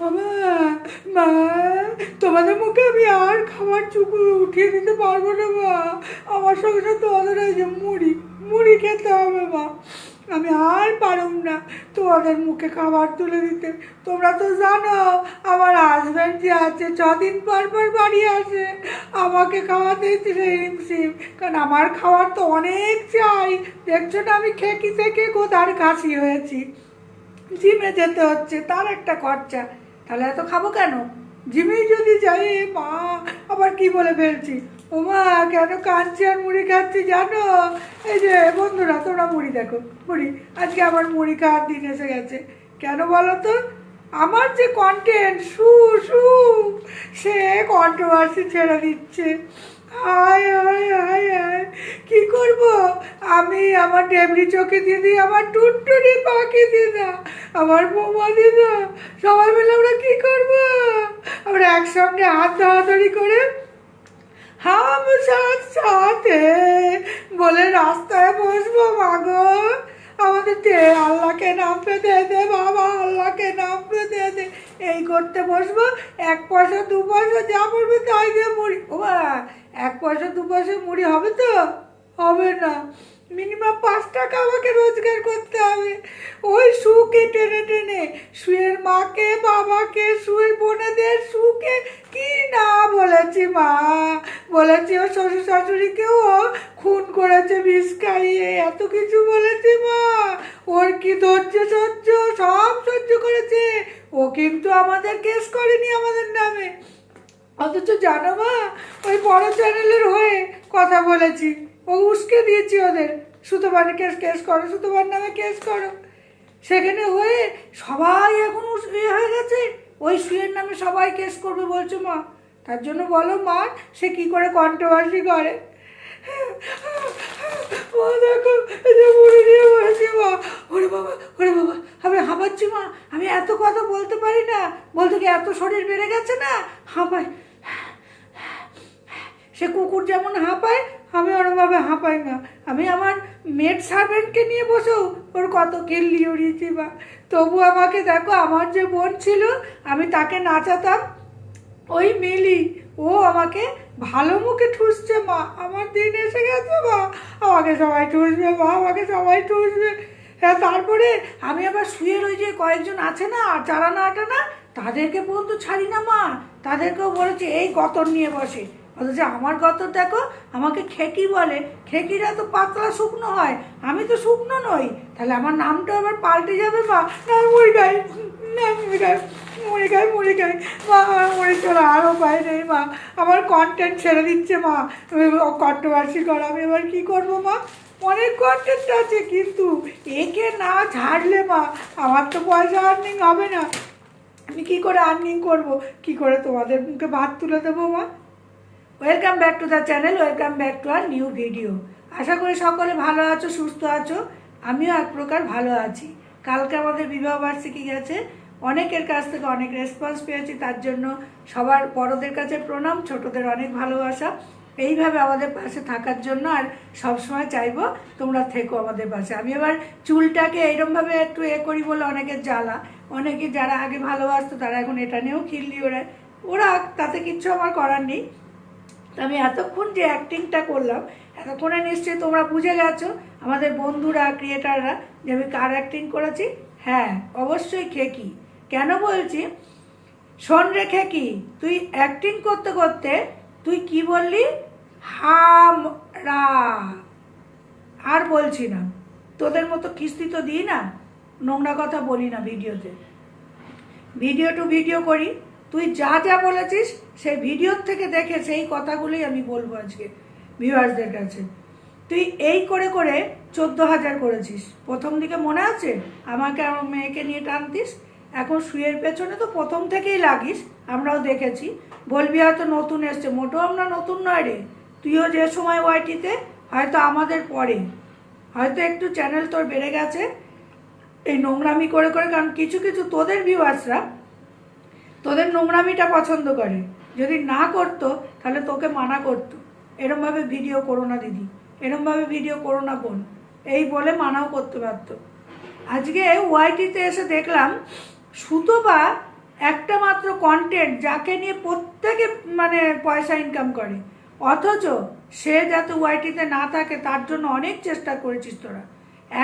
আমা, মা, তোমাদের মুখে আমি আর খাবার চুপু উঠিয়ে দিতে পারবো না মা। আমার সঙ্গে সাথে তোমাদের এই যে মুড়ি মুড়ি খেতে হবে মা। আমি আর পারুম না তোমাদের মুখে খাবার তুলে দিতে। তোমরা তো জানো আমার হাজব্যান্ড যে আছে 6 দিন পর পর বাড়ি আসে, আমাকে খাওয়াতেই হিমশিম, কারণ আমার খাবার তো অনেক চাই। দেখছো না আমি খেকি থেকে গোদার কাশি হয়েছি, জিমে যেতে হচ্ছে, তার একটা খরচা। তাহলে এত খাবো কেন? জিমেই যদি যাই, মা আবার কি বলে ফেলছি। ও মা, কেন কাঁদছি আর মুড়ি খাচ্ছি জানো? এই যে বন্ধুরা, তোমরা মুড়ি দেখো, মুড়ি, আজকে আমার মুড়ি খাওয়ার দিন এসে গেছে। কেন বলো তো? আমার যে কন্টেন্ট শু শু, সে কন্ট্রোভার্সি ছেড়ে দিচ্ছে। হায় হায় হায় হায়, কী করবো আমি? আমার ডেবরি চোখে দিদি, আমার টুনটুনি পাখি দিদা, আমার বৌমা দিদা, সবাই মিলে আমরা কী করবো? আমরা একসঙ্গে হাত ধরাধরি করে হাম সাথ সাথে বলে রাস্তায় বসবো। মাগো আমাদের দে, আল্লাহকে নাম পে দে দে বাবা, আল্লাহকে নাম পে দে দে, এই করতে বসবো। 1 পয়সা 2 পয়সা যা পড়বে তাই দিয়ে মুড়ি। ও বা, 1 পয়সা 2 পয়সা মুড়ি হবে তো? হবে না, মিনিমাম 5 টাকা আমাকে রোজগার করতে হবে। ওই সুকে টেনে টেনে, শুয়ের মাকে বাবাকে, শুয়ের বোনেদের সুকে কি না বলেছি মা। বলেছি ও শ্বশুর শাশুড়িকেও খুন করেছে বিষ খাইয়ে, এত কিছু বলেছি মা। ওর কি ধৈর্য সহ্য, সব সহ্য করেছে। ও কিন্তু আমাদের কেস করেনি আমাদের নামে। অথচ জানো মা, ওই বড় চ্যানেলের হয়ে কথা বলেছি, ও উস্কে দিয়েছি ওদের, সুতোবান কেস করো, সুতোবার নামে কেস করো। সেখানে হয়ে সবাই এখন হয়ে গেছে, ওই শুয়ের নামে সবাই কেস করবে বলছো মা। তার জন্য বলো মা, সে কি করে কন্ট্রোভার্সি করে। মা দেখো, এই যে মুড়ি নিয়ে বসেছি মা। ওরে বাবা, ওরে বাবা, আমি হাঁপাচ্ছি মা। আমি এত কথা বলতে পারি না, বলতে কি এত শরীর বেড়ে গেছে না, হাঁপায়। সে কুকুর যেমন হাঁপায়, আমি ওরমভাবে হাঁপাই না। আমি আমার মেড সার্ভেন্টকে নিয়ে বসেও ওর কত কিল্লি উড়িয়েছি বা, তবু আমাকে দেখো, আমার যে বোন ছিল আমি তাকে নাচাতাম, ওই মিলি, ও আমাকে ভালো মুখে ঠুসছে মা। আমার দিন এসে গেছে মা, আমাকে সবাই ঠুসবে মা, আমাকে সবাই ঠুসবে। হ্যাঁ, তারপরে আমি আবার শুয়ে ওই যে কয়েকজন আছে না চারানা আটানা, তাদেরকে পর্যন্ত ছাড়ি না মা। তাদেরকেও বলেছে এই গতর নিয়ে বসে, অথচ আমার গতর দেখো, আমাকে খেকি বলে। খেকিরা তো পাতলা শুকনো হয়, আমি তো শুকনো নই, তাহলে আমার নামটা আবার পাল্টে যাবে মা। না মুড়ি খাই, না মুড়ি খাই, মুড়ি খাই, মুড়ি খাই মা, আমার মুড়ি ছাড়া আরও পাই নেই মা। আমার কন্টেন্ট ছেড়ে দিচ্ছে মা, কন্ট্রোভার্সি করা। আমি এবার কী করবো মা? অনেক কন্টেন্ট আছে, কিন্তু একে না ছাড়লে মা আমার তো পয়সা আর্নিং হবে না। আমি কী করে আর্নিং করবো? কী করে তোমাদের মুখে ভাত তুলে দেবো মা? Welcome back to the channel, welcome back to our new video. আশা করি সকলে ভালো আছো, সুস্থ আছো। আমিও এক প্রকার ভালো আছি। কালকে আমাদের বিবাহবার্ষিকী গেছে, অনেকের কাছ থেকে অনেক রেসপন্স পেয়েছি, তার জন্য সবার বড়দের কাছে প্রণাম, ছোটদের অনেক ভালোবাসা। এইভাবে আমাদের পাশে থাকার জন্য, আর সবসময় চাইবো তোমরা থেকো আমাদের পাশে। আমি এবার চুলটাকে এইরকমভাবে একটু করি বলে অনেকের জ্বালা, অনেকে যারা আগে ভালোবাসতো তারা এখন এটা নিয়েও খিল্লি ওড়ায়। ওরা, তাতে কিচ্ছু আমার করার নেই। আমি এতক্ষণ যে অ্যাক্টিংটা করলাম, এতক্ষণে নিশ্চয়ই তোমরা বুঝে গেছো, আমাদের বন্ধুরা ক্রিয়েটাররা, যে আমি কার অ্যাক্টিং করেছি। হ্যাঁ, অবশ্যই খেকি। কেন বলছি শোন রে খেকি, তুই অ্যাক্টিং করতে করতে তুই কি বললি? হামরা। আর বলছি না, তোদের মতো কিস্তি তো দিই না, নোংরা কথা বলি না ভিডিওতে, ভিডিও টু ভিডিও করি। তুই যা যা বলেছিস সেই ভিডিওর থেকে দেখে সেই কথাগুলোই আমি বলবো আজকে ভিউয়ার্সদের কাছে। তুই এই করে করে 14,000 করেছিস। প্রথম দিকে মনে আছে আমাকে আমার মেয়েকে নিয়ে টানতিস, এখন শুয়ের পেছনে তো প্রথম থেকেই লাগিস, আমরাও দেখেছি। বলবি হয়তো নতুন এসছে, মোটেও আমরা নতুন নয় রে। তুইও যে সময় ওয়াইটিতে, হয়তো আমাদের পরে, হয়তো একটু চ্যানেল তোর বেড়ে গেছে এই নোংরামি করে করে। কারণ কিছু কিছু তোদের ভিউয়ার্সরা তোদের নোংরামিটা পছন্দ করে, যদি না করতো তাহলে তোকে মানা করতো, এরমভাবে ভিডিও করো না দিদি, এরমভাবে ভিডিও করো না বোন, এই বলে মানাও করতে পারতো। আজকে ওয়াইটিতে এসে দেখলাম সুতপা একটা একটা মাত্র কন্টেন্ট যাকে নিয়ে প্রত্যেকে মানে পয়সা ইনকাম করে, অথচ সে যাতে ওয়াইটিতে না থাকে তার জন্য অনেক চেষ্টা করেছিস তোরা।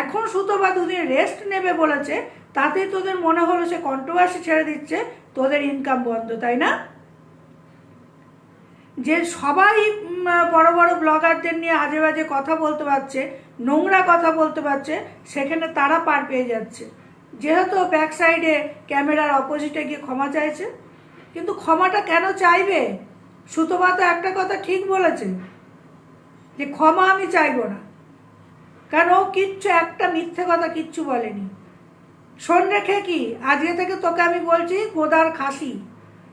এখন সুতপা দুদিন রেস্ট নেবে বলেছে, তাতেই তোদের মনে হলো সে কন্ট্রোভার্সি ছেড়ে দিচ্ছে, তোদের ইনকাম বন্ধ, তাই না? যে সবাই বড় বড় ব্লগারদের নিয়ে আজে বাজে কথা বলতে পারছে, নোংরা কথা বলতে পারছে, সেখানে তারা পার পেয়ে যাচ্ছে, যেহেতু ব্যাক সাইডে ক্যামেরার অপোজিটে গিয়ে ক্ষমা চাইছে। কিন্তু ক্ষমাটা কেন চাইবে? সুতপা তো একটা কথা ঠিক বলেছে যে ক্ষমা আমি চাইবো না, কারণ ও কিচ্ছু একটা মিথ্যে কথা কিচ্ছু বলেনি। শোন রেখে কি, আজকে থেকে তোকে আমি বলছি গোদার খাসি,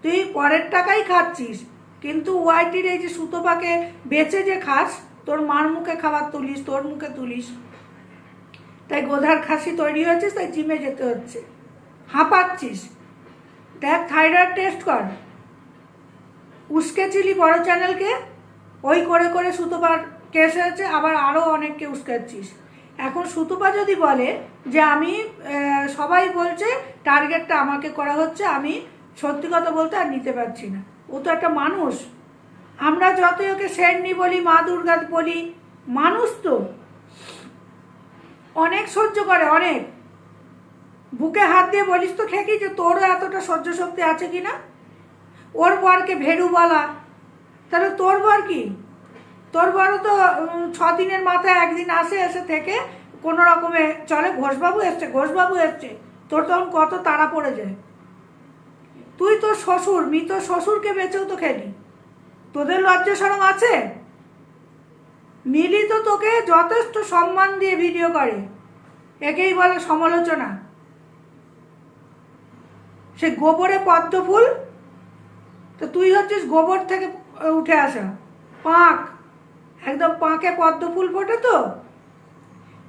তুই পরের টাকাই খাচ্ছিস, কিন্তু ওয়াইটির এই যে সুতপাকে বেচে যে খাস, তোর মার মুখে খাবার তুলিস, তোর মুখে তুলিস, তাই গোধার খাসি তৈরি হয়েছিস, তাই জিমে যেতে হচ্ছে, হাঁপাচ্ছিস। দেখ, থাইরয়েড টেস্ট কর। উস্কেছিলি বড় চ্যানেলকে, ওই করে করে সুতপার কেস হয়েছে, আবার আরও অনেককে উস্কাচ্ছিস। এখন সুতপা যদি বলে যে আমি সবাই বলছে টার্গেটটা আমাকে করা হচ্ছে, আমি সত্যি কথা বলতে আর নিতে পারছি না, ও তো একটা মানুষ। আমরা যতই ওকে শেরনি বলি, মা দুর্গা বলি, মানুষ তো অনেক সহ্য করে, অনেক। বুকে হাত দিয়ে বলিস তো খেকি যে তোরও এতটা সহ্য শক্তি আছে কি না? ওর বরকে ভেড়ু বলা, তাহলে তোর বর কি? তোর বরও তো 6 দিনের মাথায় একদিন আসে, এসে থেকে কোনো রকমে চলে, ঘোষবাবু এসছে, ঘোষবাবু এসছে, তোর তখন কত তাড়া পড়ে যায়। তুই তোর শ্বশুর, মৃত শ্বশুরকে বেঁচেও তো খেলি, তোদের লজ্জা শরম আছে? মিলি তো তোকে যথেষ্ট সম্মান দিয়ে ভিডিও করে, একেই বলে সমালোচনা। সে গোবরে পদ্ম ফুল, তো তুই হচ্ছিস গোবর থেকে উঠে আসা পাঁক, একদম পাঁকে পদ্ম ফুল ফোটে তো,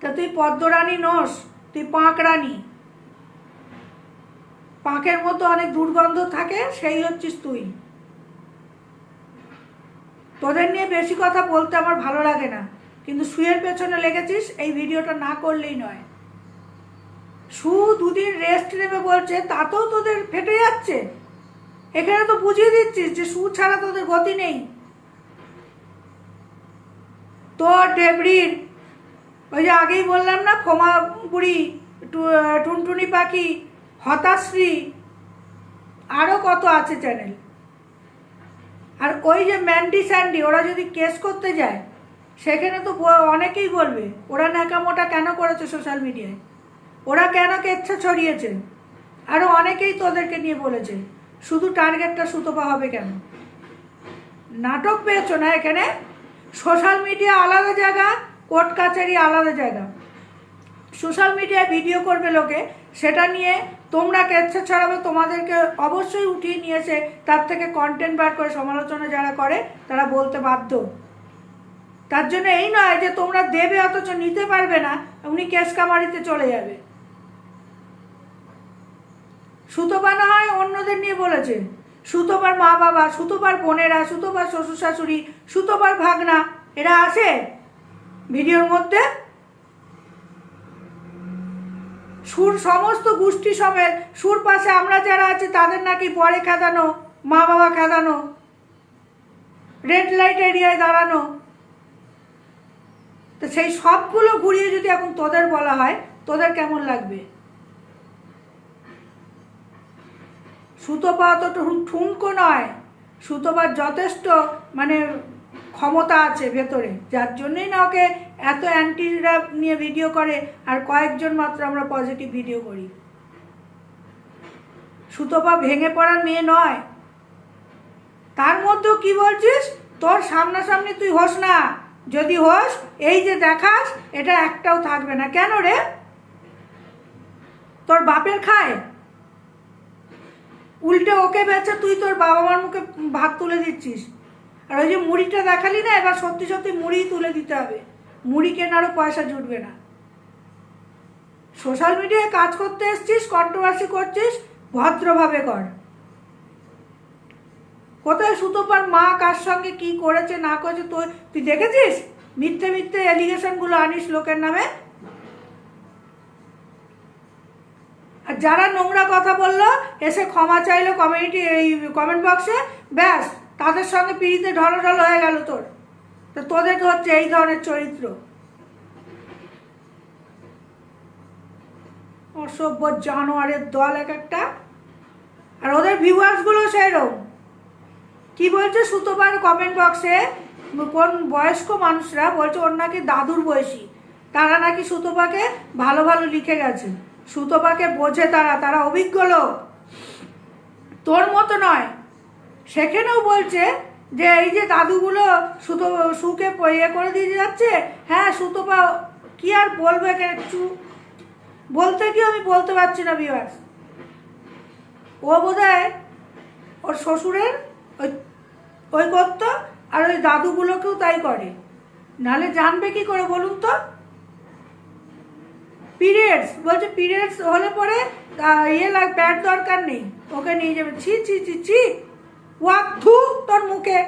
তা তুই পদ্মরানী নোস, তুই পাঁক রানী। পাঁকের মতো অনেক দুর্গন্ধ থাকে, সেই হচ্ছিস তুই। তোদের নিয়ে বেশি কথা বলতে আমার ভালো লাগে না, কিন্তু শুয়ের পেছনে লেগেছিস, এই ভিডিওটা না করলেই নয়। শু 2 দিন রেস্ট নেবে বলছে, তাতেও তোদের ফেটে যাচ্ছে। এখানে তো বুঝিয়ে দিচ্ছিস যে শু ছাড়া তোদের গতি নেই। তোর ডেবরির ওই যে আগেই বললাম না, ফোমা বুড়ি, টুনটুনি পাখি, হতাশ্রী, আরও কত আছে চ্যানেল। আর ওই যে ম্যান্ডি স্যান্ডি, ওরা যদি কেস করতে যায়, সেখানে তো অনেকেই বলবে ওরা ন্যাকামোটা কেন করেছে সোশ্যাল মিডিয়ায়, ওরা কেন কেচ্ছা ছড়িয়েছে। আরও অনেকেই তোদেরকে নিয়ে বলেছে, শুধু টার্গেটটা সুতপা হবে কেন? নাটক পেয়েছো না এখানে? সোশ্যাল মিডিয়া আলাদা জায়গা, কোর্ট কাছারি আলাদা জায়গা। সোশ্যাল মিডিয়ায় ভিডিও করবে লোকে, সেটা নিয়ে তোমরা কেচ্ছা ছড়াবে, তোমাদেরকে অবশ্যই উঠিয়ে নিয়েছে, তার থেকে কন্টেন্ট বার করে সমালোচনা যারা করে তারা বলতে বাধ্য। তার জন্য এই নয় যে তোমরা দেবে অথচ নিতে পারবে না, উনি কেস কামারিতে চলে যাবে। সুতপা না হয় অন্যদের নিয়ে বলেছে, সুতপার মা বাবা, সুতপার বোনেরা, সুতপার শ্বশুর শাশুড়ি, সুতপার ভাগনা, এরা আসে ভিডিওর মধ্যে। সুর সমস্ত গোষ্ঠী সমেত, সুর পাশে আমরা যারা আছি তাদের নাকি বরে খেদানো, মা বাবা খেদানো, রেড লাইট এরিয়ায় দাঁড়ানো। তো সেই সবগুলো ঘুরিয়ে যদি এখন তোদের বলা হয়, তোদের কেমন লাগবে? সুতপা তো ঠুনকো নয়, সুতপার যথেষ্ট মানে ক্ষমতা আছে ভেতরে, যার জন্যই না ওকে এত অ্যান্টিরা নিয়ে ভিডিও করে, আর কয়েকজন মাত্র আমরা পজিটিভ ভিডিও করি। সুতপা ভেঙে পড়ার মেয়ে নয়। তার মধ্যেও কি বলছিস, তোর সামনাসামনি তুই হোস না, যদি হোস এই যে দেখাস, এটা একটাও থাকবে না। কেন রে? তোর বাপের খায়, উল্টে ওকে বেচে তুই তোর বাবা মার মুখে ভাত তুলে দিচ্ছিস। আর ওই যে মুড়িটা দেখালি না, এবার সত্যি সত্যি মুড়িই তুলে দিতে হবে, মুড়ি কেনারও পয়সা জুটবে না। সোশ্যাল মিডিয়ায় কাজ করতে এসছিস, কন্ট্রোভার্সি করছিস, ভদ্রভাবে কর। কোথায় সুতপার মা কার সঙ্গে কি করেছে না করেছে তুই দেখেছিস? মিথ্যে মিথ্যে এলিগেশনগুলো আনিস লোকের নামে। আর যারা নোংরা কথা বললো এসে ক্ষমা চাইলো এই কমেন্ট বক্সে, ব্যাস তাদের সঙ্গে পিড়িতে ঢলঢল হয়ে গেল তোর। তো তোদের তো হচ্ছে এই ধরনের চরিত্র, অসভ্য জানোয়ারের দল এক একটা। আর ওদের ভিউয়ার্সগুলো সেরকম। কি বলছে সুতোপার কমেন্ট বক্সে কোন বয়স্ক মানুষরা বলছে ওর নাকি দাদুর বয়সী, তারা নাকি সুতোপাকে ভালো ভালো লিখে গেছে, সুতোপাকে বোঝে, তারা অভিজ্ঞ লোক, তোর মতো নয়। সেখানেও বলছে যে এই যে দাদুগুলো সুকে ইয়ে করে দিয়ে যাচ্ছে, হ্যাঁ সুতোপা কি আর বলবে, বলতে কি আমি বলতে পারছি না ভিউয়ার্স। ও বোধহয় ওর শ্বশুরের ওই করতো, আর ওই দাদুগুলোকেও তাই করে, নাহলে জানবে কি করে বলুন তো। পিরিয়ডস বলছে, পিরিয়ডস হলে পরে প্যাড দরকার নেই, ওকে নিয়ে যাবে। ছি ছি ছি ছি, ওয়াক থু তোর মুখে।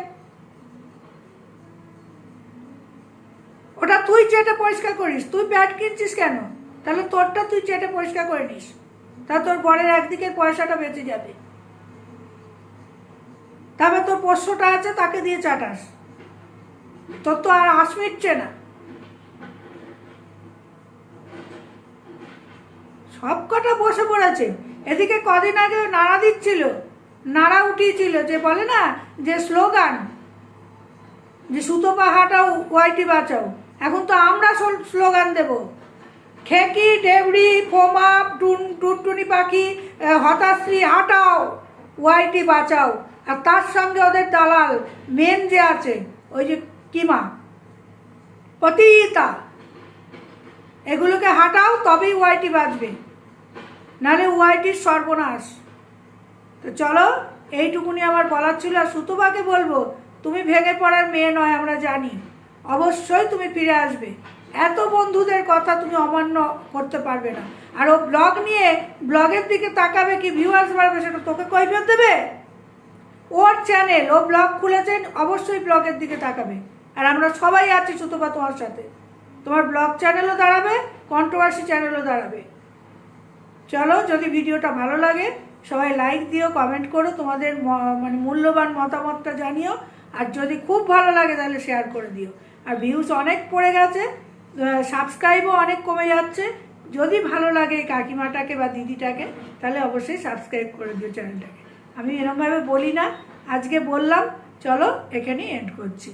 ওটা তুই চেটে পরিষ্কার করিস, তুই প্যাড কিনছিস কেন? তাহলে তোরটা তুই চেটে পরিষ্কার করে নিস, তা তোর বরের একদিকের পয়সাটা বেঁচে যাবে। তবে তোর পোষ্যটা আছে তাকে দিয়ে চাটাস, তোর তো আর আঁশ মিটছে না। সব কটা বসে পড়েছে। এদিকে কদিন আগে নাড়া দিচ্ছিল, নাড়া উঠিয়েছিল, যে বলে না যে স্লোগান, যে সুতোপা হাটাও ওয়াইটি বাঁচাও। এখন তো আমরা স্লোগান দেব, খেকি ডেবড়ি ফোমা টুনটুনি পাখি হতাশ্রী হাটাও ওয়াইটি বাঁচাও। আর তার সঙ্গে ওদের দালাল মেন যে আছে ওই যে কিমা পতিতা, এগুলোকে হাটাও তবেই ওয়াইটি বাঁচবে, নাহলে ওয়াইটির সর্বনাশ। তো চলো, এইটুকুনি আমার বলার ছিল। আর সুতোপাকে বলবো, তুমি ভেঙে পড়ার মেয়ে নয়, আমরা জানি, অবশ্যই তুমি ফিরে আসবে। এত বন্ধুদের কথা তুমি অমান্য করতে পারবে না। আর ও ব্লগ নিয়ে ব্লগের দিকে তাকাবে কি ভিউয়ার্স বাড়বে সেটা তোকে কৈফিয়ত দেবে? ওর চ্যানেল, ও ব্লগ খুলেছেন, অবশ্যই ব্লগের দিকে তাকাবে। আর আমরা সবাই আছি সুতোপা তোমার সাথে, তোমার ব্লগ চ্যানেলও দাঁড়াবে, কন্ট্রোভার্সি চ্যানেলও দাঁড়াবে। চলো, যদি ভিডিওটা ভালো লাগে সবাই লাইক দিও, কমেন্ট করো, তোমাদের মানে মূল্যবান মতামতটা জানিও। আর যদি খুব ভালো লাগে তাহলে শেয়ার করে দিও। আর ভিউজ অনেক পড়ে গেছে, সাবস্ক্রাইবও অনেক কমে যাচ্ছে। যদি ভালো লাগে কাকিমাটাকে বা দিদিটাকে, তাহলে অবশ্যই সাবস্ক্রাইব করে দিও চ্যানেলটাকে। আমি এরকমভাবে বলি না, আজকে বললাম। চলো, এখানেই এন্ড করছি।